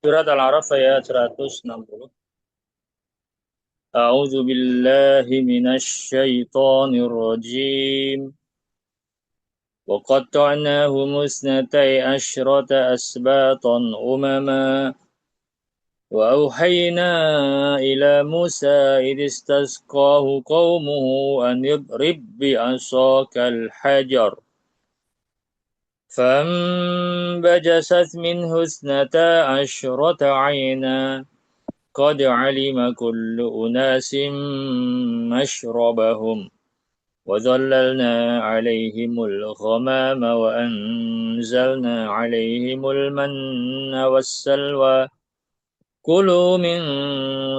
Surat Al-A'raf ayat 160. A'udzu billahi minasy syaithanir rajim. Wa qatta'nahum isnatai asyrata asbatan umama wa auhayna ila Musa idh istasqahu qaumuhu an idrib bi'asakal hajar فانبجست منه اثنتا عشرة عينا قد علم كل أناس مشربهم وظللنا عليهم الغمام وأنزلنا عليهم المن والسلوى كلوا من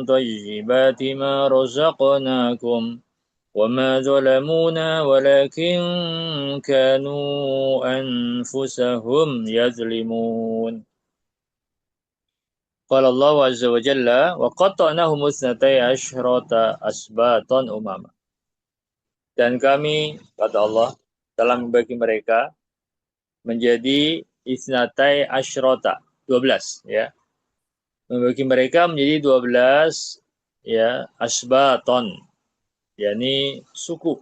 طيبات ما رزقناكم وما ظلمونا ولكن كانوا أنفسهم يظلمون. Qala Allah azza wa jalla wa qatta'nahum musnatai asyrata asbatan umama. Dan kami, kata Allah, telah membagi mereka menjadi isnatai asyrata, 12 ya. Membagi mereka menjadi 12 ya, asbaton, yakni suku,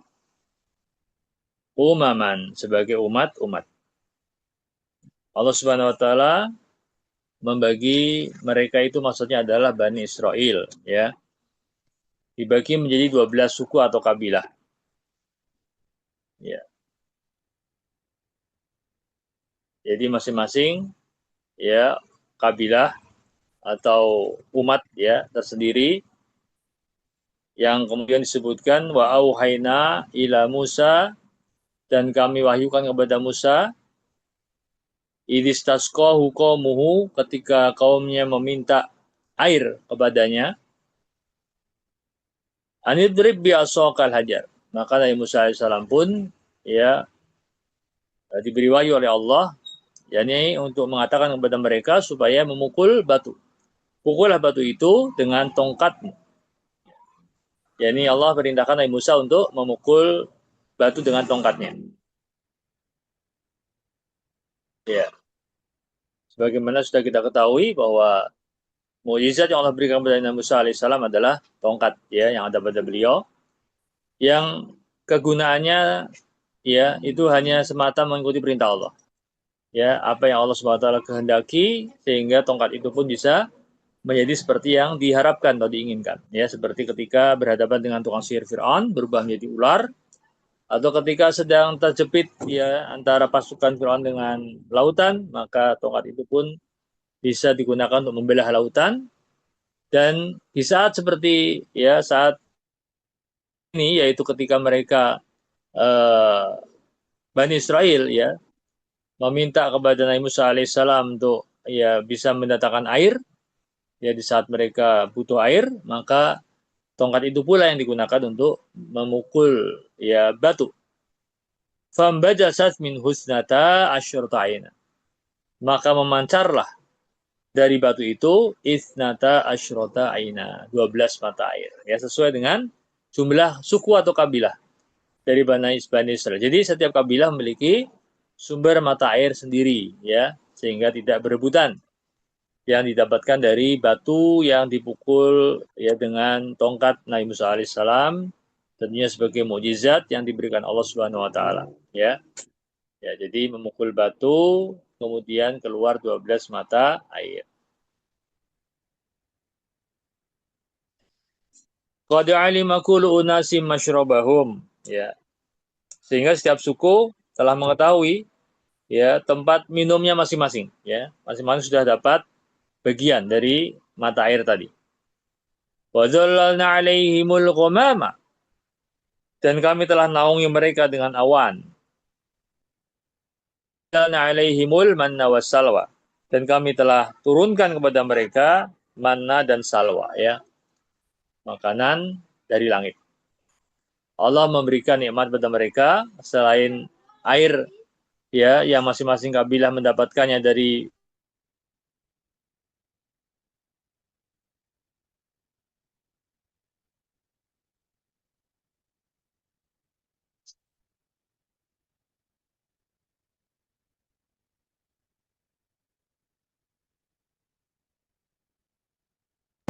umaman sebagai umat-umat. Allah Subhanahu wa taala membagi mereka itu maksudnya adalah Bani Israel ya. Dibagi menjadi 12 suku atau kabilah. Ya. Jadi masing-masing ya kabilah atau umat ya tersendiri yang kemudian disebutkan wa auhayna ila Musa, dan kami wahyukan kepada Musa idistasqahu qaumuhu, ketika kaumnya meminta air kepadanya, anidrib bi asaqal hajar, maka Nabi Musa alaihissalam pun ya diberi wahyu oleh Allah, yakni untuk mengatakan kepada mereka supaya memukul batu. Pukullah batu itu dengan tongkatmu. Yani Allah perintahkan Nabi Musa untuk memukul batu dengan tongkatnya. Ya, sebagaimana sudah kita ketahui bahwa mukjizat yang Allah berikan kepada Nabi Musa alaihissalam adalah tongkat ya yang ada pada beliau, yang kegunaannya ya itu hanya semata mengikuti perintah Allah. Ya, apa yang Allah Subhanahu wa taala kehendaki, sehingga tongkat itu pun bisa menjadi seperti yang diharapkan atau diinginkan. Ya, seperti ketika berhadapan dengan tukang sihir Fir'aun berubah menjadi ular, atau ketika sedang terjepit ya antara pasukan Firaun dengan lautan, maka tongkat itu pun bisa digunakan untuk membelah lautan. Dan di saat seperti ya saat ini, yaitu ketika mereka eh, Bani Israel ya meminta kepada Nabi Musa alaihissalam untuk ya bisa mendatangkan air ya di saat mereka butuh air, maka tongkat itu pula yang digunakan untuk memukul ya batu. Fambajasat min husnata asyurta aina, maka memancarlah dari batu itu isnata asyrota aina, 12 mata air ya, sesuai dengan jumlah suku atau kabilah dari Bani Israel. Jadi setiap kabilah memiliki sumber mata air sendiri ya, sehingga tidak berebutan yang didapatkan dari batu yang dipukul ya dengan tongkat Nabi Musa alaihissalam, tentunya sebagai mukjizat yang diberikan Allah Subhanahu wa taala ya. Ya, jadi memukul batu, kemudian keluar 12 mata air. Qad alima kullu unasim masyrabahum. Ya. Sehingga setiap suku telah mengetahui ya tempat minumnya masing-masing. Ya. Masing-masing sudah dapat bagian dari mata air tadi. Wa dzallalna 'alaihimul ghamama, dan kami telah naungi mereka dengan awan. Dzallalna 'alaihimul manna wassalwa, dan kami telah turunkan kepada mereka manna dan salwa ya, makanan dari langit. Allah memberikan nikmat kepada mereka selain air ya yang masing-masing kabilah mendapatkannya dari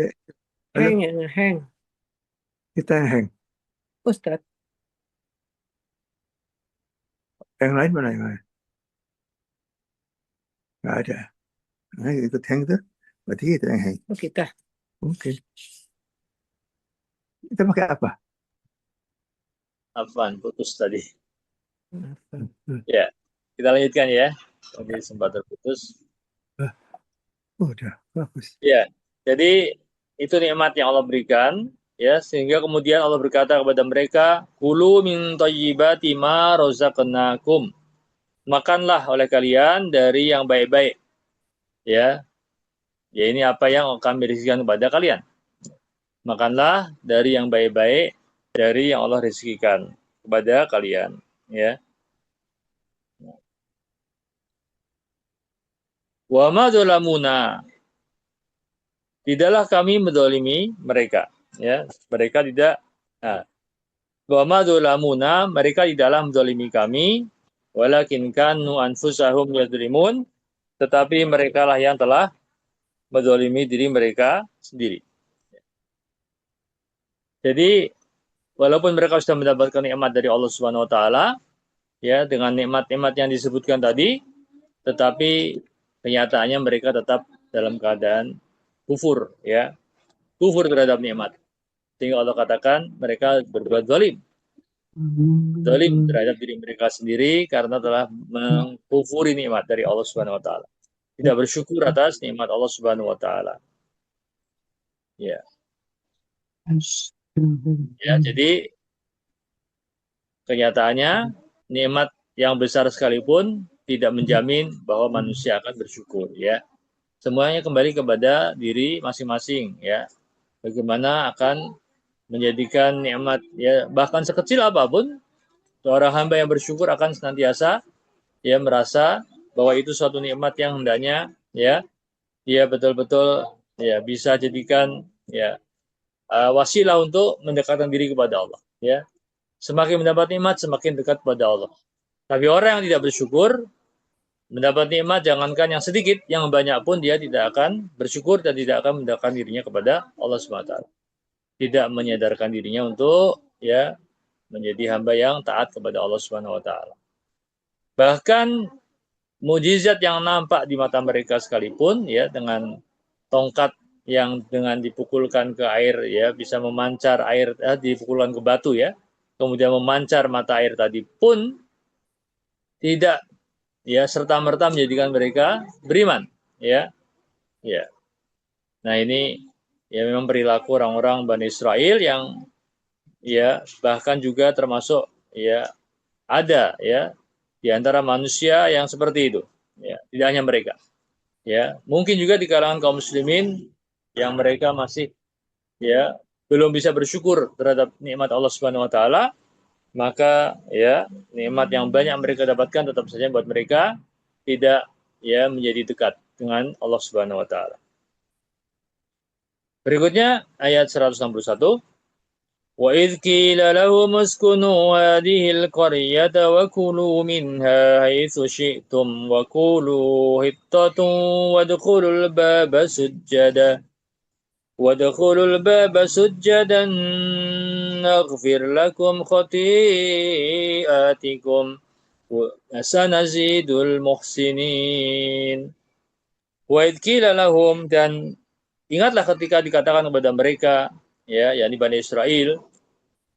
Halo, Heng, heng, kita hang. Ustadz. Yang lain mana yang lain? Nggak ada. Nah, ikut hang tuh. Berarti kita yang hang. Oh, kita. Oke. Kita pakai apa? Afwan, putus tadi. Hmm. Ya, kita lanjutkan ya. Tadi sempat terputus. Ah, udah, bagus. Ya, jadi itu nikmat yang Allah berikan, ya, sehingga kemudian Allah berkata kepada mereka, "Kulu min thayyibati ma razaqnakum." Makanlah oleh kalian dari yang baik-baik, ya. Ya ini apa yang kami rezekikan kepada kalian. Makanlah dari yang baik-baik, dari yang Allah rezekikan kepada kalian, ya. Wa ma dzalamuna, tidaklah kami mendolimi mereka, ya. Mereka tidak, nah, wa ma dzalamuna, mereka tidaklah mendolimi kami, walakin kanu anfusahum yadzlimun, tetapi mereka lah yang telah mendolimi diri mereka sendiri. Jadi walaupun mereka sudah mendapatkan nikmat dari Allah Subhanahu wa taala, ya, dengan nikmat-nikmat yang disebutkan tadi, tetapi kenyataannya mereka tetap dalam keadaan kufur, ya, kufur terhadap nikmat, sehingga Allah katakan mereka berbuat zalim, zalim terhadap diri mereka sendiri karena telah mengkufuri nikmat dari Allah Subhanahu wa taala, tidak bersyukur atas nikmat Allah Subhanahu wa taala, ya. Ya, jadi kenyataannya nikmat yang besar sekalipun tidak menjamin bahwa manusia akan bersyukur, ya. Semuanya kembali kepada diri masing-masing, ya. Bagaimana akan menjadikan nikmat, ya, bahkan sekecil apapun, seorang hamba yang bersyukur akan senantiasa, ya, merasa bahwa itu suatu nikmat yang hendaknya, ya, dia betul-betul, ya, bisa jadikan, ya, wasilah untuk mendekatkan diri kepada Allah, ya. Semakin mendapat nikmat semakin dekat kepada Allah. Tapi orang yang tidak bersyukur mendapat nikmat, jangankan yang sedikit, yang banyak pun dia tidak akan bersyukur dan tidak akan mendekatkan dirinya kepada Allah SWT. Tidak menyadarkan dirinya untuk, ya, menjadi hamba yang taat kepada Allah Subhanahu wa taala. Bahkan mujizat yang nampak di mata mereka sekalipun, ya, dengan tongkat yang dengan dipukulkan ke air, ya, bisa memancar air, dipukulkan ke batu, ya, kemudian memancar mata air tadi pun tidak, ya, serta merta menjadikan mereka beriman, ya, ya. Nah ini, ya, memang perilaku orang-orang Bani Israel yang, ya, bahkan juga termasuk, ya, ada, ya, di antara manusia yang seperti itu, ya, tidak hanya mereka, ya, mungkin juga di kalangan kaum muslimin yang mereka masih, ya, belum bisa bersyukur terhadap nikmat Allah Subhanahu wa taala, maka, ya, nikmat yang banyak mereka dapatkan tetap saja buat mereka tidak, ya, menjadi dekat dengan Allah Subhanahu wa taala. Berikutnya ayat 161. وَإِذْ قِيلَ لَهُمُ اسْكُنُوا هَٰذِهِ الْقَرْيَةَ وَكُلُوا مِنْهَا حَيْثُ شِئْتُمْ وَقُولُوا حِطَّةٌ وَادْخُلُوا الْبَابَ سُجَّدًا نَغْفِرْ لَكُمْ خَطِيئَاتِكُمْ وَسَنَزِيدُ الْمُحْسِنِينَ. وَإِذْ قِيلَ لَهُمْ, dan ingatlah ketika dikatakan kepada mereka, ya, yakni Bani Israel,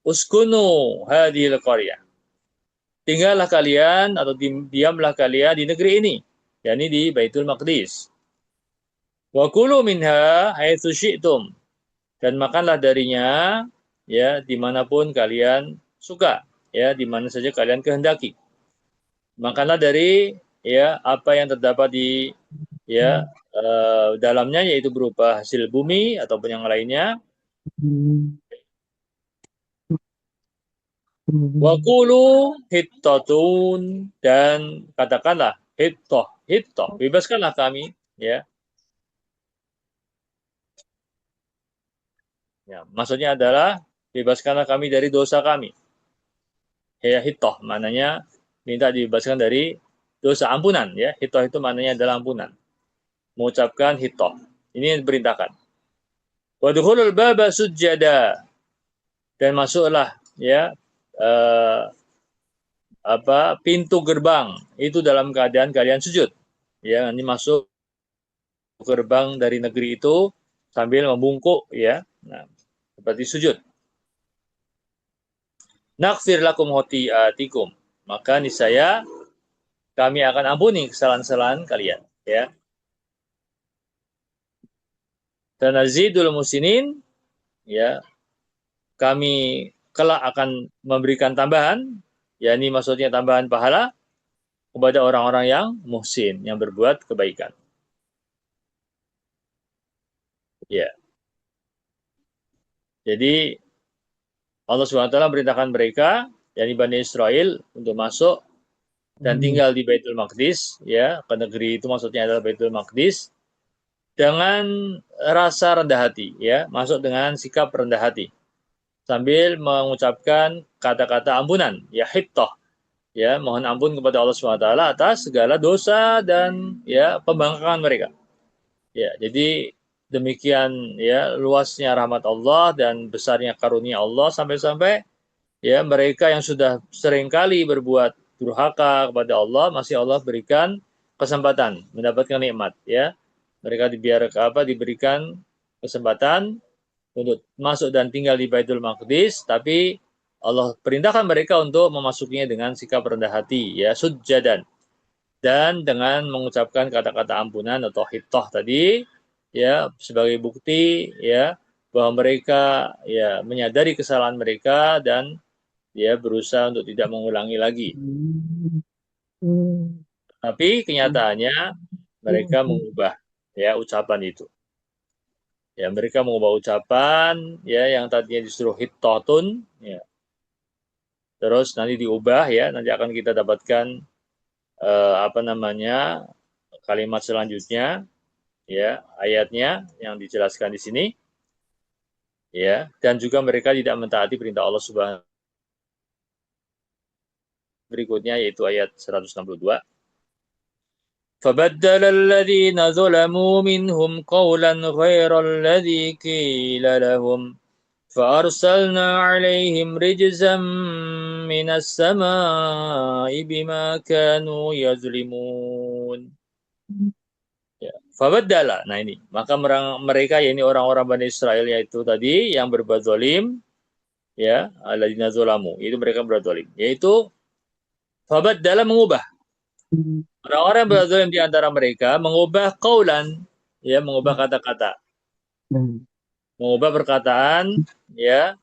uskunu hadhil qaryah, tinggallah kalian atau diamlah kalian di negeri ini, yakni di Baitul Maqdis. Wa kulu minha haitsu syi'tum, dan makanlah darinya, ya, dimanapun kalian suka, ya, di mana saja kalian kehendaki. Makanlah dari, ya, apa yang terdapat di, ya, dalamnya, yaitu berupa hasil bumi ataupun yang lainnya. Wakulu hittatun, dan katakanlah hittah, hittah, bebaskanlah kami, ya. Ya, maksudnya adalah bebaskanlah kami dari dosa kami. Ya, hittah maknanya minta dibebaskan dari dosa, ampunan, ya. Hittah itu maknanya adalah ampunan. Mengucapkan hittah. Ini yang diperintahkan. Wadkhulul baba sujjada, dan masuklah ya pintu gerbang itu dalam keadaan kalian sujud. Ya, ini masuk gerbang dari negeri itu sambil membungkuk ya. Nah, seperti sujud. Naghfir lakum khoti'atikum. Maka niscaya kami akan ampuni kesalahan-kesalahan kalian ya. Tanazidul musinin, ya, kami kelak akan memberikan tambahan, yakni maksudnya tambahan pahala kepada orang-orang yang muhsin, yang berbuat kebaikan. Ya. Jadi Allah SWT merintahkan mereka, yakni Bani Israel, untuk masuk dan tinggal di Baitul Maqdis, ya, ke negeri itu maksudnya adalah Baitul Maqdis, dengan rasa rendah hati, ya, masuk dengan sikap rendah hati, sambil mengucapkan kata-kata ampunan, ya hittah, ya, mohon ampun kepada Allah SWT atas segala dosa dan ya pembangkangan mereka. Ya, jadi demikian ya luasnya rahmat Allah dan besarnya karunia Allah sampai-sampai ya mereka yang sudah seringkali berbuat durhaka kepada Allah masih Allah berikan kesempatan mendapatkan nikmat ya. Mereka diberikan kesempatan untuk masuk dan tinggal di Baitul Maqdis, tapi Allah perintahkan mereka untuk memasukinya dengan sikap rendah hati ya, sujjadan, dan dengan mengucapkan kata-kata ampunan atau hittah tadi ya sebagai bukti ya bahwa mereka ya menyadari kesalahan mereka dan ya berusaha untuk tidak mengulangi lagi. Tapi kenyataannya mereka mengubah ya ucapan itu. Ya, mereka mengubah ucapan ya yang tadinya disuruh hittatun ya. Terus nanti diubah ya, nanti akan kita dapatkan kalimat selanjutnya ya, ayatnya yang dijelaskan di sini ya, dan juga mereka tidak mentaati perintah Allah Subhanahu berikutnya yaitu ayat 162. فبدل الذين ظلموا منهم قولا غير الذي قيل لهم فأرسلنا عليهم رجزا من السماء بما كانوا يظلمون. Ya. Fabaddala. Nah ini, maka mereka yakni orang-orang Bani Israel yaitu tadi yang berbuat zalim ya, alladzina zalamu, itu mereka berbuat zalim, yaitu fabaddala mengubah. Orang-orang yang berbuat zalim di antara mereka mengubah qaulan ya, mengubah kata-kata. Mengubah perkataan ya,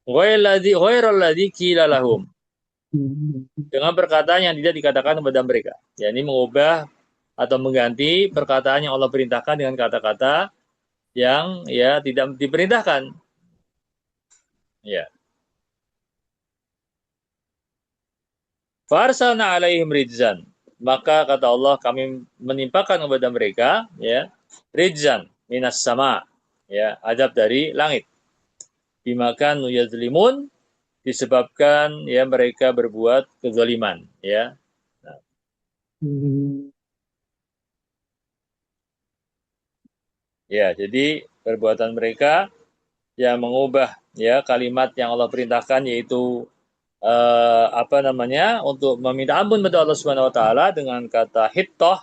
ghairal ladzi qila lahum. Dengan perkataan yang tidak dikatakan kepada mereka. Ya, ini mengubah atau mengganti perkataan yang Allah perintahkan dengan kata-kata yang ya tidak diperintahkan. Ya. Farsalna alaihim rijzan. Maka kata Allah kami menimpakan kepada mereka ya rijzan minas sama ya azab dari langit. Bimakan yazlimun disebabkan ya mereka berbuat kezaliman ya. Nah. Ya, jadi perbuatan mereka yang mengubah ya kalimat yang Allah perintahkan yaitu untuk meminta ampun kepada Allah Subhanahu wa taala dengan kata hittah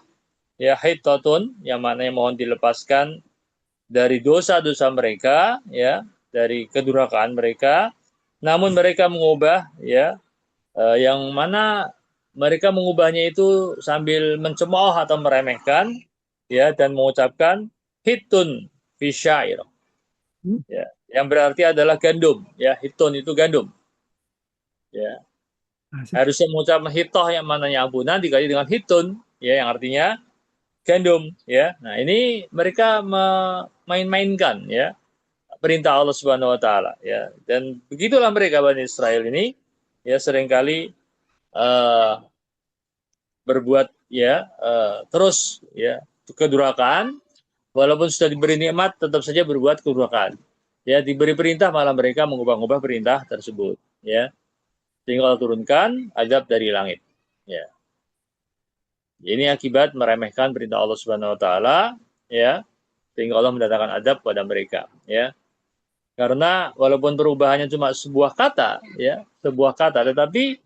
ya hittatun yang maknanya mohon dilepaskan dari dosa-dosa mereka ya dari kedurhakaan mereka, namun mereka mengubah ya yang mana mereka mengubahnya itu sambil mencemooh atau meremehkan ya dan mengucapkan hitun fi syair ya yang berarti adalah gandum ya, hitun itu gandum ya. Harusnya mengucapkan hitoh yang mananya ampunan dikali dengan hitun ya yang artinya gandum ya. Nah, ini mereka main-mainkan ya perintah Allah Subhanahu wa taala ya. Dan begitulah mereka Bani Israel ini ya seringkali berbuat ya terus ya kedurhakaan, walaupun sudah diberi nikmat tetap saja berbuat kedurhakaan. Ya, diberi perintah malah mereka mengubah-ubah perintah tersebut ya. Sehingga Allah turunkan azab dari langit. Ya. Ini akibat meremehkan perintah Allah Subhanahu wa taala ya. sehingga Allah mendatangkan adab pada mereka, ya. Karena walaupun perubahannya cuma sebuah kata, ya, sebuah kata, tetapi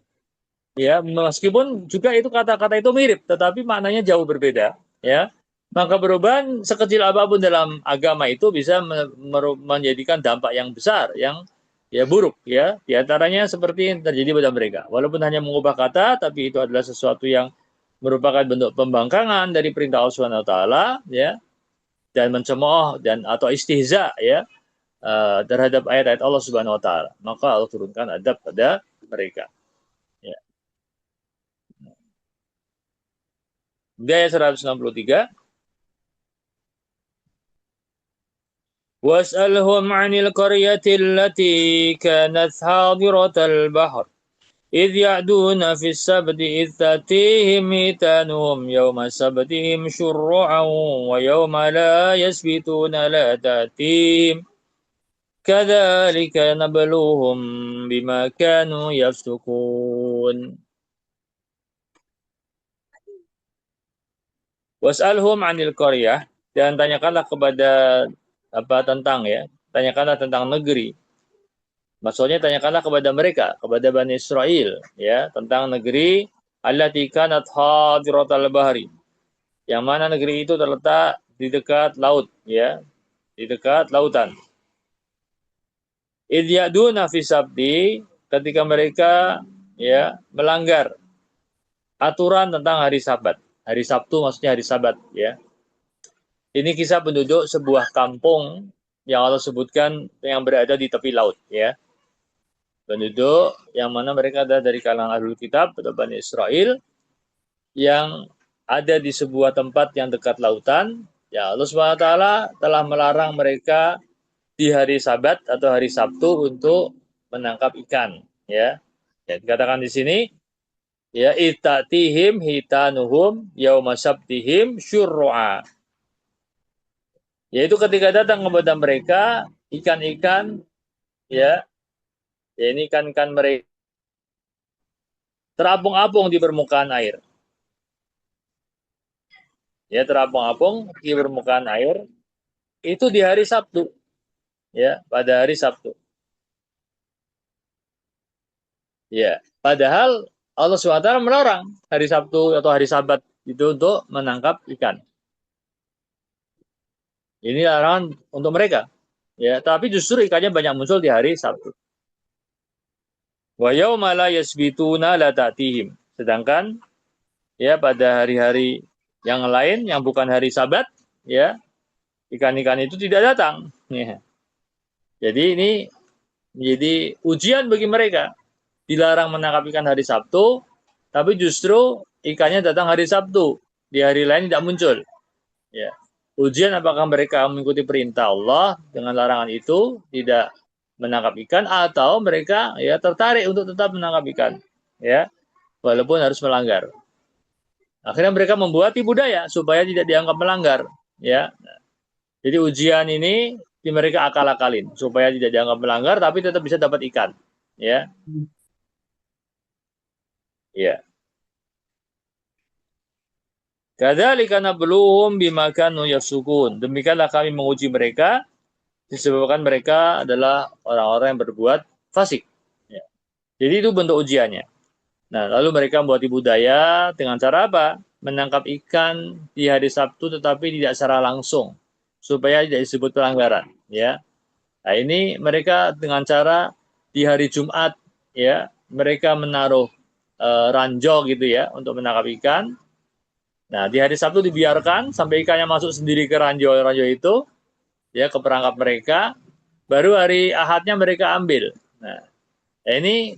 ya meskipun juga itu kata-kata itu mirip, tetapi maknanya jauh berbeda, ya. Maka perubahan sekecil apapun dalam agama itu bisa menjadikan dampak yang besar, yang ya buruk, ya. Di antaranya seperti yang terjadi pada mereka. Walaupun hanya mengubah kata, tapi itu adalah sesuatu yang merupakan bentuk pembangkangan dari perintah Allah Subhanahu wa taala, ya, dan mencemooh dan atau istihza, ya, terhadap ayat-ayat Allah Subhanahu wa taala. Maka Allah turunkan adab pada mereka. Ya. Di ayat 163, واسألهم عن القرية التي كانت حاضرة البحر إذ يعدون في السبت إذ تأتيهم حيتانهم يوم سبتهم شرعا ويوم لا يسبتون لا تأتيهم كذلك نبلوهم بما كانوا يفسقون was'alhum 'anil qaryah, dan tanyakanlah kepada tentang, ya, tanyakanlah tentang negeri. Maksudnya tanyakanlah kepada mereka, kepada Bani Israel, ya, tentang negeri allati kanat hadiratal bahri, yang mana negeri itu terletak di dekat laut, ya, di dekat lautan. Idh ya'duna fi sabti, ketika mereka, ya, melanggar aturan tentang hari Sabat. Hari Sabtu maksudnya hari Sabat, ya. Ini kisah penduduk sebuah kampung yang Allah sebutkan yang berada di tepi laut, ya. Penduduk yang mana mereka ada dari kalangan Ahlul Kitab atau Bani Israel yang ada di sebuah tempat yang dekat lautan. Ya, Allah SWT telah melarang mereka di hari Sabat atau hari Sabtu untuk menangkap ikan, ya. Ya, dikatakan di sini, ya, itatihim hitanuhum yauma sabtihim syurru'a. Yaitu ketika datang kepada mereka ikan-ikan, ya, ya ini ikan-ikan mereka terapung-apung di permukaan air. Ya, terapung-apung di permukaan air itu di hari Sabtu, ya, pada hari Sabtu. Ya, padahal Allah SWT melarang hari Sabtu atau hari Sabat itu untuk menangkap ikan. Ini larangan untuk mereka. Ya, tapi justru ikannya banyak muncul di hari Sabtu. Wa yauma la yasbituna la ta'tihim. Sedangkan, ya, pada hari-hari yang lain yang bukan hari Sabat, ya, ikan-ikan itu tidak datang. Ya. Jadi ini menjadi ujian bagi mereka. Dilarang menangkap ikan hari Sabtu, tapi justru ikannya datang hari Sabtu. Di hari lain tidak muncul. Ya. Ujian apakah mereka mengikuti perintah Allah dengan larangan itu, tidak menangkap ikan, atau mereka, ya, tertarik untuk tetap menangkap ikan, ya, walaupun harus melanggar. Akhirnya mereka membuat budaya supaya tidak dianggap melanggar, ya. Jadi ujian ini di mereka akal-akalin supaya tidak dianggap melanggar tapi tetap bisa dapat ikan, ya. Ya. Kadzalika nabluhum bima kanu yafsukun. Demikianlah kami menguji mereka disebabkan mereka adalah orang-orang yang berbuat fasik. Ya. Jadi itu bentuk ujiannya. Nah, lalu mereka membuat budaya dengan cara apa? Menangkap ikan di hari Sabtu tetapi tidak secara langsung supaya tidak disebut pelanggaran, ya. Nah, ini mereka dengan cara di hari Jumat, ya, mereka menaruh ranjau gitu, ya, untuk menangkap ikan. Nah, di hari Sabtu dibiarkan sampai ikannya masuk sendiri ke ranjau-ranjau itu, ya, ke perangkap mereka. Baru hari Ahadnya mereka ambil. Nah, ini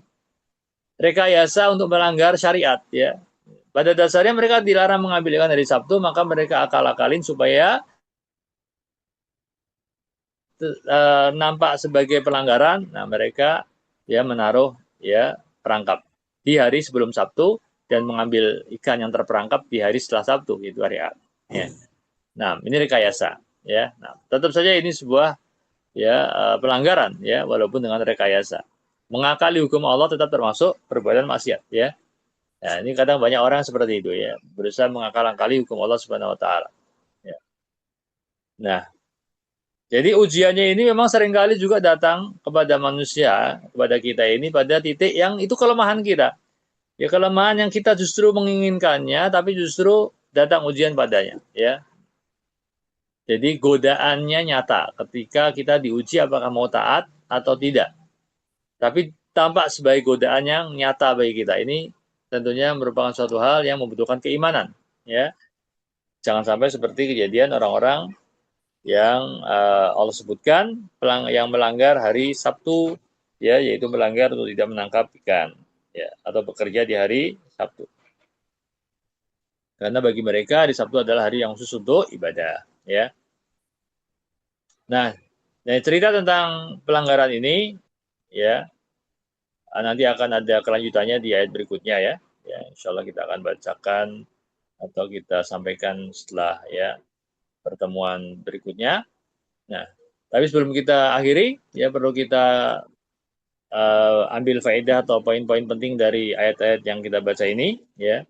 rekayasa untuk melanggar syariat, ya. Pada dasarnya mereka dilarang mengambil ikan hari Sabtu, maka mereka akal-akalin supaya nampak sebagai pelanggaran. Nah, mereka, ya, menaruh, ya, perangkap di hari sebelum Sabtu dan mengambil ikan yang terperangkap di hari setelah Sabtu, itu hari Ahad. Ya. Nah, ini rekayasa, ya. Nah, tetap saja ini sebuah, ya, pelanggaran, ya, walaupun dengan rekayasa. Mengakali hukum Allah tetap termasuk perbuatan maksiat, ya. Nah, ini kadang banyak orang seperti itu, ya, berusaha mengakal-akali hukum Allah Subhanahu wa taala. Ya. Nah, Jadi ujiannya ini memang seringkali juga datang kepada manusia, kepada kita ini pada titik yang itu kelemahan kita. Ya kelemahan yang kita justru menginginkannya, tapi justru datang ujian padanya. Ya, jadi godaannya nyata ketika kita diuji apakah mau taat atau tidak. Tapi tampak sebagai godaan yang nyata bagi kita. Ini tentunya merupakan suatu hal yang membutuhkan keimanan. Ya, jangan sampai seperti kejadian orang-orang yang Allah sebutkan yang melanggar hari Sabtu, ya, yaitu melanggar untuk tidak menangkap ikan, ya, atau bekerja di hari Sabtu. Karena bagi mereka di Sabtu adalah hari yang khusus untuk ibadah, ya. Nah, cerita tentang pelanggaran ini, ya, nanti akan ada kelanjutannya di ayat berikutnya, ya. Ya, insya Allah kita akan bacakan atau kita sampaikan setelah ya pertemuan berikutnya. Nah, tapi sebelum kita akhiri, ya perlu kita ambil faedah atau poin-poin penting dari ayat-ayat yang kita baca ini, ya,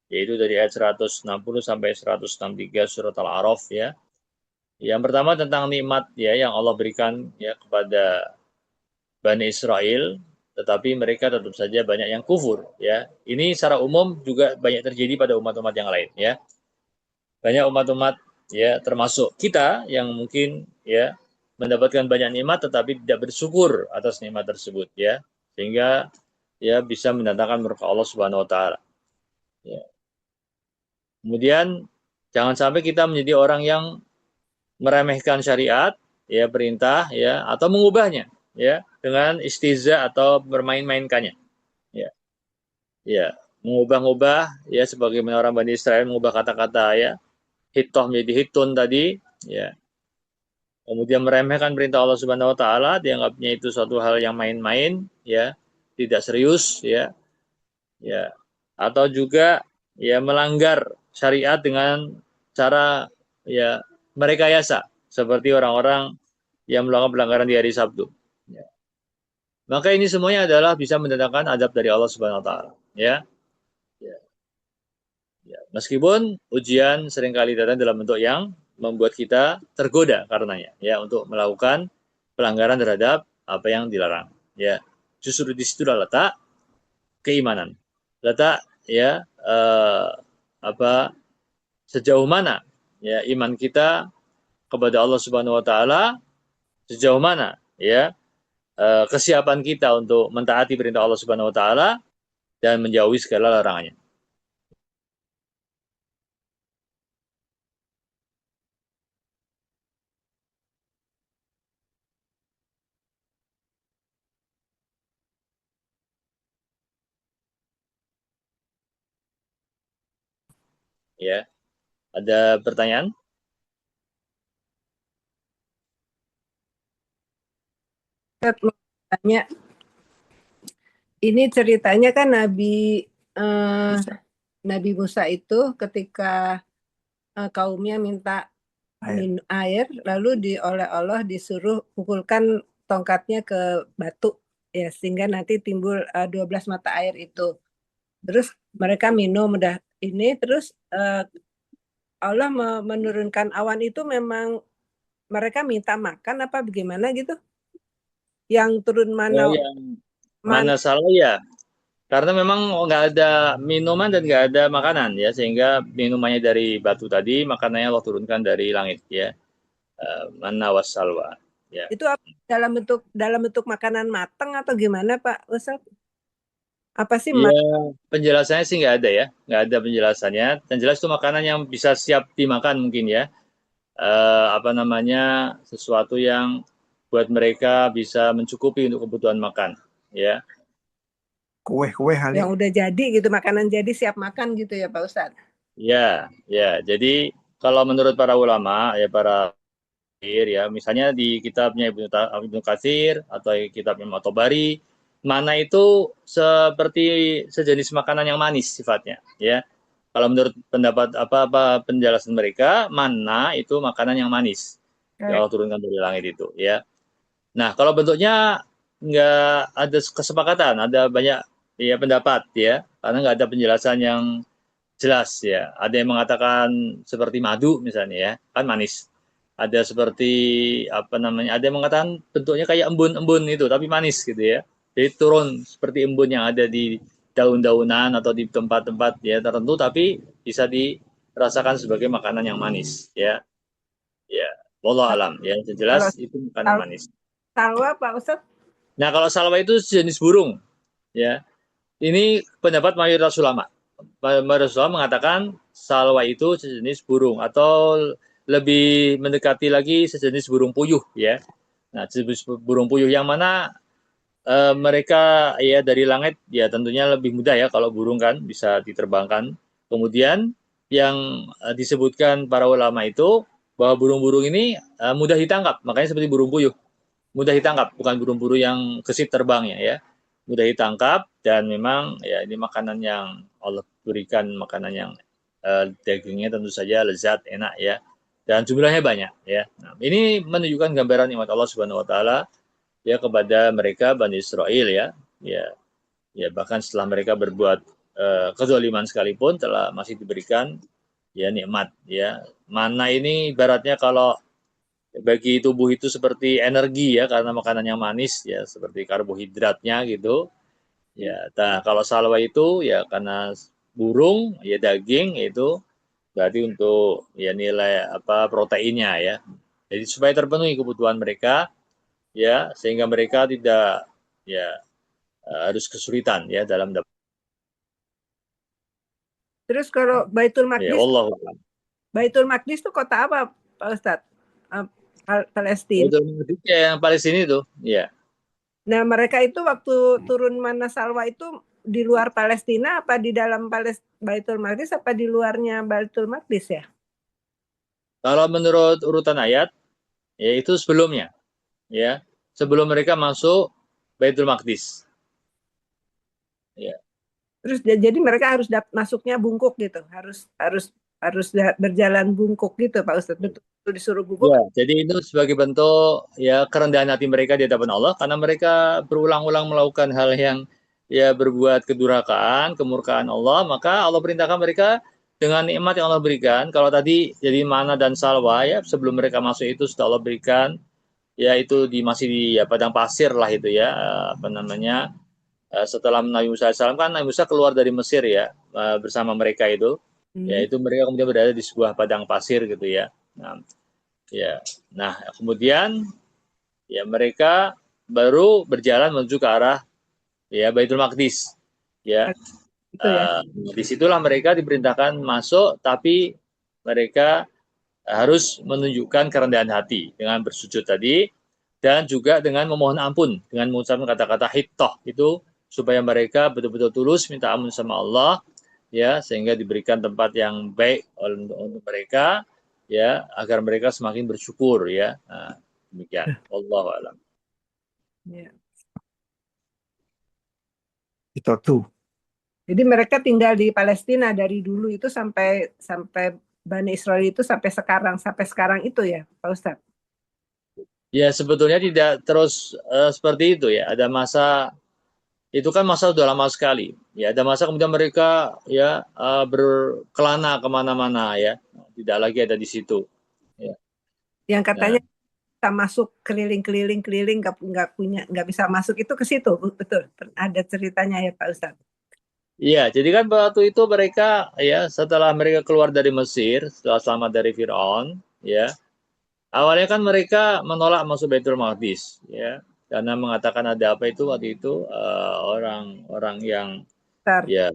yaitu dari ayat 160 sampai 163 surat Al-A'raf, ya. Yang pertama tentang nikmat, ya, yang Allah berikan, ya, kepada Bani Israel, tetapi mereka tetap saja banyak yang kufur, ya. Ini secara umum juga banyak terjadi pada umat-umat yang lain, ya. Banyak umat-umat, ya, termasuk kita yang mungkin, ya, mendapatkan banyak nikmat tetapi tidak bersyukur atas nikmat tersebut, ya, sehingga ya bisa mendatangkan berkah Allah Subhanahu wa taala, ya. Kemudian jangan sampai kita menjadi orang yang meremehkan syariat, ya, perintah, ya, atau mengubahnya, ya, dengan istiza atau bermain-mainkannya, ya. Ya, mengubah-ubah, ya, sebagaimana orang Bani Israel mengubah kata-kata, ya, hitoh menjadi hitun tadi, ya. Kemudian meremehkan perintah Allah Subhanahu wa taala, dianggapnya itu suatu hal yang main-main, ya, tidak serius, ya. Ya. Atau juga ya melanggar syariat dengan cara ya merekayasa seperti orang-orang yang melakukan pelanggaran di hari Sabtu. Ya. Maka ini semuanya adalah bisa mendatangkan adab dari Allah Subhanahu wa taala, ya. Ya. Ya. Meskipun ujian seringkali datang dalam bentuk yang membuat kita tergoda karenanya, ya, untuk melakukan pelanggaran terhadap apa yang dilarang, ya. Justru di situlah letak keimanan, letak, ya, apa sejauh mana, ya, iman kita kepada Allah Subhanahu wa taala, sejauh mana, ya, kesiapan kita untuk mentaati perintah Allah Subhanahu wa taala dan menjauhi segala larangannya. Ya, ada pertanyaan? Ustaz, mau tanya, ini ceritanya kan eh, Nabi Musa itu ketika kaumnya minta Air. air, lalu oleh Allah disuruh pukulkan tongkatnya ke batu, ya, sehingga nanti timbul 12 mata air itu. Terus mereka minum udah ini, terus Allah menurunkan awan itu memang mereka minta makan apa bagaimana gitu? Yang turun mana? Oh, yang mana salah, ya? Karena memang nggak ada minuman dan nggak ada makanan, ya, sehingga minumannya dari batu tadi, makanannya Allah turunkan dari langit, ya. Manna wassalwa, ya. Itu dalam bentuk makanan matang atau gimana Pak Ustaz? Apa sih Ya, penjelasannya sih nggak ada, ya, nggak ada penjelasannya. Dan jelas itu makanan yang bisa siap dimakan mungkin, ya. Apa namanya, sesuatu yang buat mereka bisa mencukupi untuk kebutuhan makan, ya. Kue-kue kali. yang udah jadi gitu, makanan jadi siap makan gitu ya Pak Ustaz? Ya, ya. Jadi kalau menurut para ulama, ya, para ya, misalnya di kitabnya Ibnu Katsir atau kitabnya Imam At-Tabari, mana itu seperti sejenis makanan yang manis sifatnya, ya. Kalau menurut pendapat apa penjelasan mereka, mana itu makanan yang manis yang Allah turunkan dari langit itu, ya. Nah, kalau bentuknya nggak ada kesepakatan, ada banyak, ya, pendapat, ya, karena nggak ada penjelasan yang jelas, ya. Ada yang mengatakan seperti madu misalnya, ya, kan manis. ada seperti apa namanya, ada yang mengatakan bentuknya kayak embun-embun itu tapi manis gitu ya. Jadi turun seperti embun yang ada di daun-daunan atau di tempat-tempat ya tertentu tapi bisa dirasakan sebagai makanan yang manis ya. Ya, wallah alam ya. Yang jelas Kalau itu makanan sal- manis. salwa Pak Ustadz, Nah, kalau salwa itu jenis burung ya. Ini pendapat mayoritas ulama. Mayoritas ulama mengatakan salwa itu sejenis burung atau lebih mendekati lagi sejenis burung puyuh ya. Nah, jenis burung puyuh yang mana mereka ya dari langit ya tentunya lebih mudah ya kalau burung kan bisa diterbangkan. Kemudian yang disebutkan para ulama itu bahwa burung-burung ini mudah ditangkap, makanya seperti burung puyuh, mudah ditangkap, bukan burung-burung yang gesit terbangnya ya. Mudah ditangkap dan memang ya ini makanan yang Allah berikan, makanan yang dagingnya tentu saja lezat, enak ya. Dan jumlahnya banyak ya. Nah, ini menunjukkan gambaran nikmat Allah Subhanahu wa taala ya kepada mereka Bani Israel ya. Ya, ya bahkan setelah mereka berbuat kezaliman sekalipun telah masih diberikan ya nikmat ya. Mana ini ibaratnya kalau bagi tubuh itu seperti energi ya karena makanan yang manis ya seperti karbohidratnya gitu. Ya, nah kalau salwa itu ya karena burung ya daging itu berarti untuk ya nilai apa proteinnya ya. Jadi supaya terpenuhi kebutuhan mereka ya sehingga mereka tidak ya harus kesulitan ya dalam terus kalau ya Allah. Baitul Maqdis itu kota apa Pak Ustadz? Eh, Palestina. Betul yang Palestina itu ya. Nah, mereka itu waktu turun mana salwa itu di luar Palestina apa di dalam Baitul Maqdis apa di luarnya Baitul Maqdis ya? Kalau menurut urutan ayat ya itu sebelumnya ya sebelum mereka masuk Baitul Maqdis ya. Terus jadi mereka harus masuknya bungkuk gitu, harus berjalan bungkuk gitu Pak Ustadz. Betul disuruh bungkuk. Ya, jadi itu sebagai bentuk ya kerendahan hati mereka di hadapan Allah karena mereka berulang-ulang melakukan hal yang ya berbuat kedurhakaan, kemurkaan Allah, maka Allah perintahkan mereka dengan nikmat yang Allah berikan. Kalau tadi jadi mana dan salwa ya sebelum mereka masuk itu sudah Allah berikan ya itu masih di ya, padang pasir lah itu ya apa namanya setelah Nabi Musa SAW kan Nabi Musa keluar dari Mesir ya bersama mereka itu ya itu mereka kemudian berada di sebuah padang pasir gitu ya. Nah, ya. Nah, kemudian ya mereka baru berjalan menuju ke arah ya Baitul Maqdis. Ya. Itu ya. Disitulah mereka diperintahkan masuk tapi mereka harus menunjukkan kerendahan hati dengan bersujud tadi dan juga dengan memohon ampun dengan mengucapkan kata-kata hittah itu supaya mereka betul-betul tulus minta ampun sama Allah ya sehingga diberikan tempat yang baik untuk mereka ya agar mereka semakin bersyukur ya. Nah, demikian. Wallahu a'lam. Ya. Itu tuh. Jadi mereka tinggal di Palestina dari dulu itu sampai Bani Israel itu sampai sekarang itu ya Pak Ustadz. Ya sebetulnya tidak terus seperti itu ya. Ada masa itu kan masa sudah lama sekali. Ya ada masa kemudian mereka ya berkelana kemana-mana ya. Tidak lagi ada di situ. Ya. Yang Nah, katanya bisa masuk keliling nggak bisa masuk itu ke situ betul ada ceritanya ya Pak Ustadz. iya, jadi kan waktu itu mereka ya setelah mereka keluar dari Mesir, setelah selamat dari Firaun, ya awalnya kan mereka menolak masuk Baitul Maqdis, ya karena mengatakan ada apa itu waktu itu orang-orang yang Bentar. ya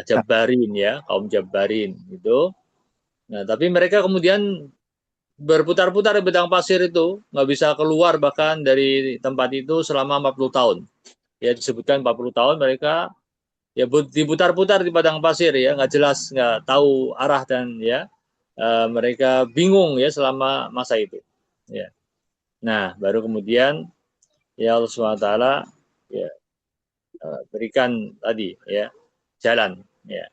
Jabbarin ya kaum Jabbarin gitu. Nah tapi mereka kemudian berputar-putar di bedang pasir itu nggak bisa keluar bahkan dari tempat itu selama 40 tahun. Ya disebutkan 40 tahun mereka ya diputar-putar di padang pasir ya nggak jelas nggak tahu arah dan ya mereka bingung ya selama masa itu ya. Nah baru kemudian ya Allah SWT ya berikan tadi ya jalan ya.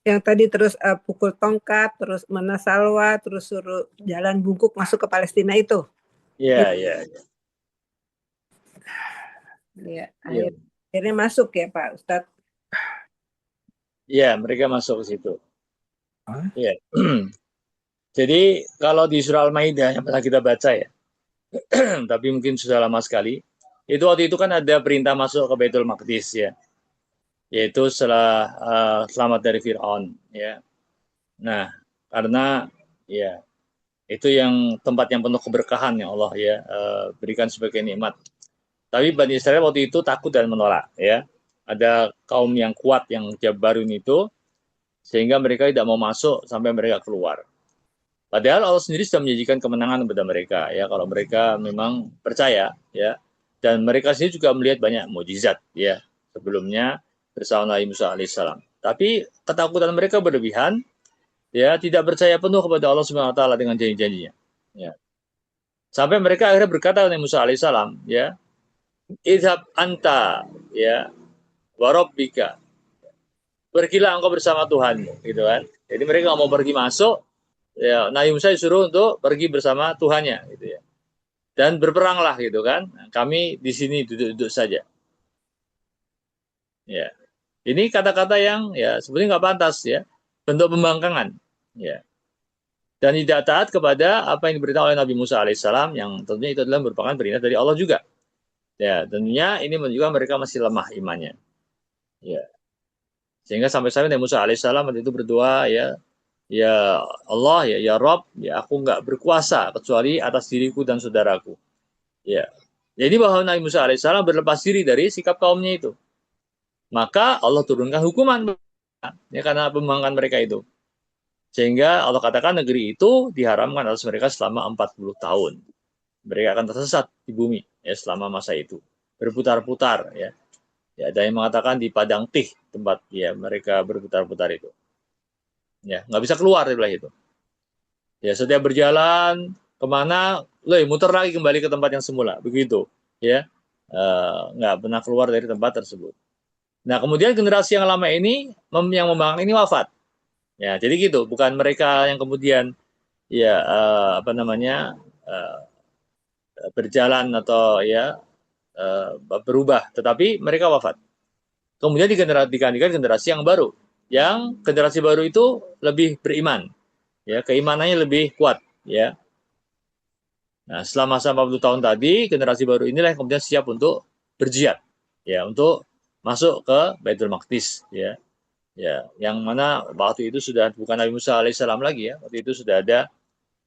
Yang tadi terus pukul tongkat, terus menasalwa, terus suruh jalan bungkuk masuk ke Palestina itu. Ya ya Ya, ya akhirnya masuk ya Pak Ustadz. ya mereka masuk ke situ Hah? ya. Jadi kalau di surah Al-Maidah yang pernah kita baca ya, tapi mungkin sudah lama sekali, itu waktu itu kan ada perintah masuk ke Baitul Maqdis ya, yaitu setelah selamat dari Fir'aun ya. Nah, karena ya itu yang tempat yang penuh keberkahan yang Allah ya berikan sebagai nikmat. Tapi Bani Israel waktu itu takut dan menolak ya. Ada kaum yang kuat yang Jabarun itu sehingga mereka tidak mau masuk sampai mereka keluar. Padahal Allah sendiri sudah menjanjikan kemenangan kepada mereka ya kalau mereka memang percaya ya. Dan mereka sendiri juga melihat banyak mukjizat ya sebelumnya bersama Nabi Musa alaihissalam. Tapi ketakutan mereka berlebihan ya tidak percaya penuh kepada Allah Subhanahu wa taala dengan janji-janjinya. Ya. Sampai mereka akhirnya berkata kepada Musa alaihissalam ya, "Idhab anta ya warabbika." Pergilah engkau bersama Tuhanmu gitu kan. Jadi mereka mau pergi masuk ya Nabi Musa disuruh untuk pergi bersama Tuhannya gitu ya. Dan berperanglah gitu kan. Kami di sini duduk-duduk saja. Ya. Ini kata-kata yang ya sebenarnya nggak pantas ya. Bentuk pembangkangan. Ya. Dan tidak taat kepada apa yang diberitahu oleh Nabi Musa alaihissalam yang tentunya itu adalah merupakan perintah dari Allah juga. Ya, tentunya ini menunjukkan mereka masih lemah imannya. Ya. Sehingga sampai-sampai Nabi Musa alaihissalam waktu itu berdoa ya Allah ya Rob, ya aku nggak berkuasa kecuali atas diriku dan saudaraku. Ya. Jadi bahwa Nabi Musa alaihissalam berlepas diri dari sikap kaumnya itu. Maka Allah turunkan hukuman ya karena pembangkangan mereka itu. Sehingga Allah katakan negeri itu diharamkan atas mereka selama 40 tahun. Mereka akan tersesat di bumi ya selama masa itu. Berputar-putar ya. Ya, ada yang mengatakan di padang tih tempat ya mereka berputar-putar itu. Ya, nggak bisa keluar dari wilayah itu. Ya, setiap berjalan kemana, muter lagi kembali ke tempat yang semula. Begitu. Ya, nggak pernah keluar dari tempat tersebut. Nah, kemudian generasi yang lama ini, yang membangun ini wafat. Ya, jadi gitu. Bukan mereka yang kemudian ya apa namanya berjalan atau ya berubah, tetapi mereka wafat. Kemudian digantikan generasi yang baru. Yang generasi baru itu lebih beriman, ya keimanannya lebih kuat, ya. Nah, selama 40 tahun tadi, generasi baru inilah yang kemudian siap untuk berjihad, ya, untuk masuk ke Baitul Maqdis, ya. Ya, yang mana waktu itu sudah bukan Nabi Musa alaihissalam lagi ya. Waktu itu sudah ada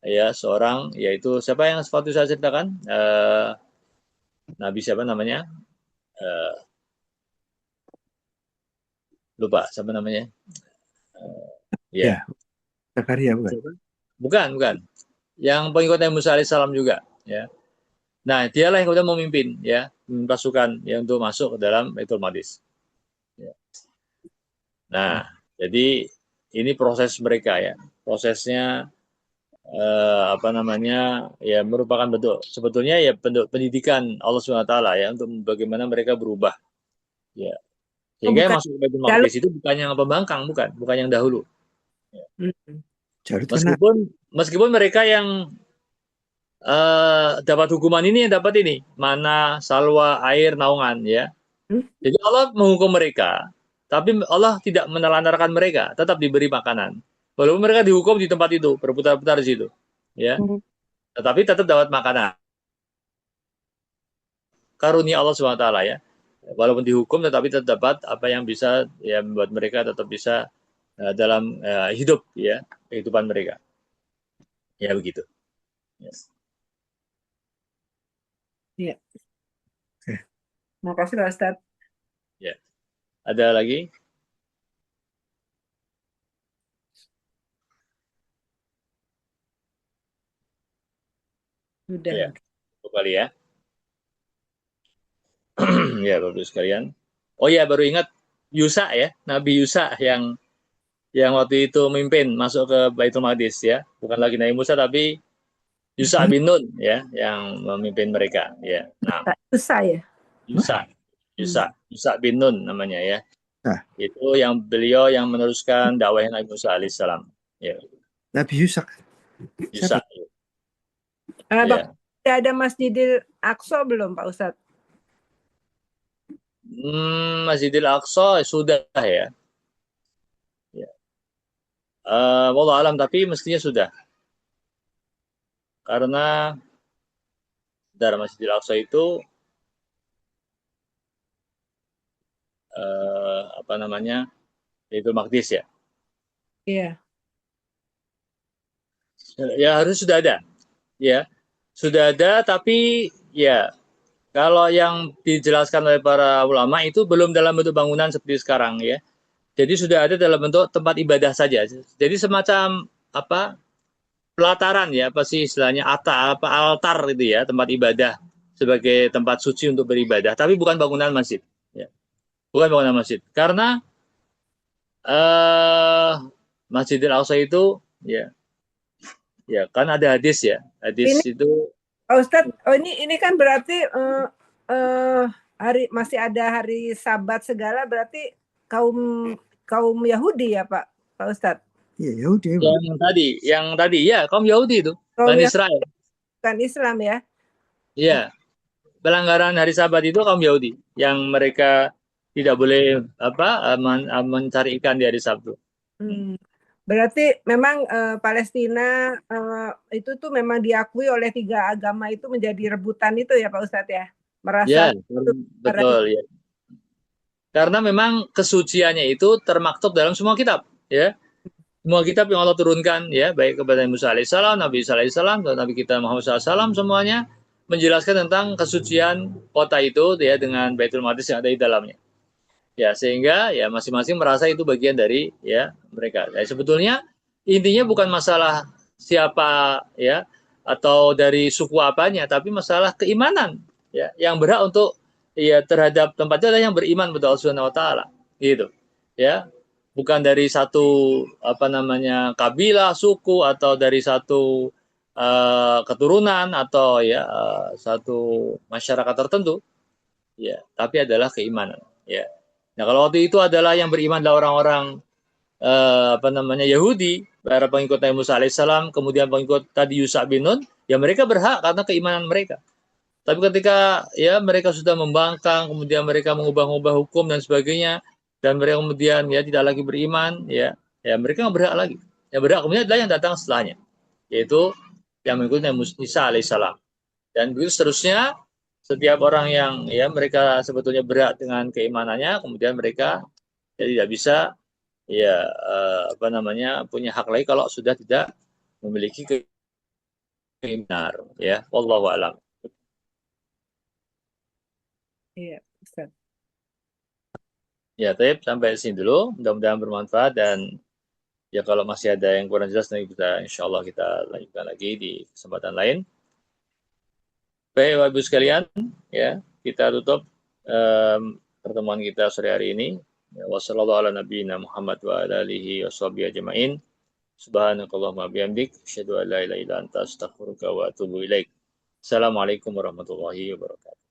ya seorang yaitu siapa yang sepatu saya ceritakan? Nabi siapa namanya? Eh, lupa siapa namanya? Ya. Ya, Zakaria bukan? Bukan, bukan. Yang pengikut Nabi Musa alaihissalam juga, ya. Nah, dialah yang kemudian memimpin, ya, pasukan yang untuk masuk ke dalam Baitul Maqdis. Ya. Nah, jadi ini proses mereka ya, prosesnya apa namanya ya merupakan bentuk sebetulnya ya bentuk pendidikan Allah Subhanahu Wa Taala ya untuk bagaimana mereka berubah, ya. Oh, Sehingga yang bukan masuk ke Baitul jalur. Maqdis itu bukan yang pembangkang, bukan yang dahulu. Jalur itu kena. Meskipun mereka yang dapat hukuman ini yang dapat ini mana salwa air naungan ya jadi Allah menghukum mereka tapi Allah tidak menelantarkan mereka tetap diberi makanan walaupun mereka dihukum di tempat itu berputar-putar di situ ya tetapi tetap dapat makanan karunia Allah SWT ya walaupun dihukum tetapi tetap dapat apa yang bisa ya membuat mereka tetap bisa dalam hidup ya kehidupan mereka ya begitu yes. Iya. Oke. Makasih Pak Ustadz. Ya ada lagi Sudah. ya kembali ya ya Bapak sekalian. Oh ya baru ingat Yusa ya, Nabi Yusa yang waktu itu memimpin masuk ke Baitul Maqdis ya, bukan lagi Nabi Musa tapi Yusa bin Nun ya yang memimpin mereka ya. Nah, Susah ya. Yusa Yusa bin Nun namanya ya. Nah, Itu yang beliau yang meneruskan dakwah Nabi Musa alaihissalam. Ya, Nabi Yusak. Yusa. Siapa? Ya. Sudah ada Masjidil Aqsa belum Pak Ustadz? Masjidil Aqsa sudah ya. Ya. Wallah alam tapi mestinya sudah. karena dari Masjidil Aqsa itu apa namanya, itu Maqdis ya. Iya. Ya harus sudah ada, ya sudah ada, tapi ya kalau yang dijelaskan oleh para ulama itu belum dalam bentuk bangunan seperti sekarang ya. Jadi sudah ada dalam bentuk tempat ibadah saja. Jadi semacam apa, pelataran ya, apa sih istilahnya, apa altar itu ya, tempat ibadah sebagai tempat suci untuk beribadah, tapi bukan bangunan masjid. Ya. Bukan bangunan masjid. Karena Masjidil Aqsa itu ya, ya kan ada hadis ya. Hadis Ini itu Pak Ustadz, oh ini kan berarti hari masih ada hari Sabat segala, berarti kaum kaum Yahudi ya Pak Ustadz? Iya, Yahudi. yang tadi ya kaum Yahudi itu, Kaum Bani yang Israel. bukan Islam ya? Iya, pelanggaran hari Sabat itu kaum Yahudi yang mereka tidak boleh apa, mencari ikan di hari Sabtu. Hmm. Berarti memang Palestina itu tuh memang diakui oleh tiga agama itu menjadi rebutan itu ya Pak Ustadz ya? Merasa Ya, betul ya. Karena memang kesuciannya itu termaktub dalam semua kitab, ya. Semua kitab yang Allah turunkan, ya, baik kepada Musa alaihissalam, Nabi Isa alaihissalam, dan Nabi kita Muhammad SAW, semuanya menjelaskan tentang kesucian kota itu, ya, dengan Baitul Maqdis yang ada di dalamnya. Ya, sehingga ya masing-masing merasa itu bagian dari ya mereka. Ya, sebetulnya intinya bukan masalah siapa ya atau dari suku apanya, tapi masalah keimanan ya, yang berhak untuk ya terhadap tempat itu adalah yang beriman kepada Allah Subhanahu wa taala. Gitu. Ya. Bukan dari satu apa namanya kabilah, suku, atau dari satu keturunan, atau ya satu masyarakat tertentu, ya, tapi adalah keimanan, ya. Nah, kalau waktu itu adalah yang beriman adalah orang-orang apa namanya Yahudi, para pengikut Nabi Musa alaihissalam, kemudian pengikut tadi Yusa bin Nun, ya mereka berhak karena keimanan mereka. Tapi ketika ya mereka sudah membangkang, kemudian mereka mengubah-ubah hukum dan sebagainya, dan mereka kemudian ya tidak lagi beriman, ya, ya mereka nggak berhak lagi. Yang berhak kemudian adalah yang datang setelahnya, yaitu yang mengikuti Nabi Musa alaihissalam. Dan begitu seterusnya, setiap orang yang ya mereka sebetulnya berat dengan keimanannya, kemudian mereka ya tidak bisa ya apa namanya punya hak lagi kalau sudah tidak memiliki keimanan, ya. Wallahu a'lam. Iya, Ustadz. Ya, Taib, sampai sini dulu. Mudah-mudahan bermanfaat, dan ya kalau masih ada yang kurang jelas nanti kita insya Allah kita lanjutkan lagi di kesempatan lain. Baik, Bapak Ibu sekalian, ya kita tutup pertemuan kita sore hari ini. Wassalamualaikum warahmatullahi wabarakatuh wa ala alihi washabihi ajma'in. Subhanakallahumma bihamdik, asyhadu an la ilaha illa anta, astaghfiruka wa atubu ilaik. Assalamualaikum warahmatullahi wabarakatuh.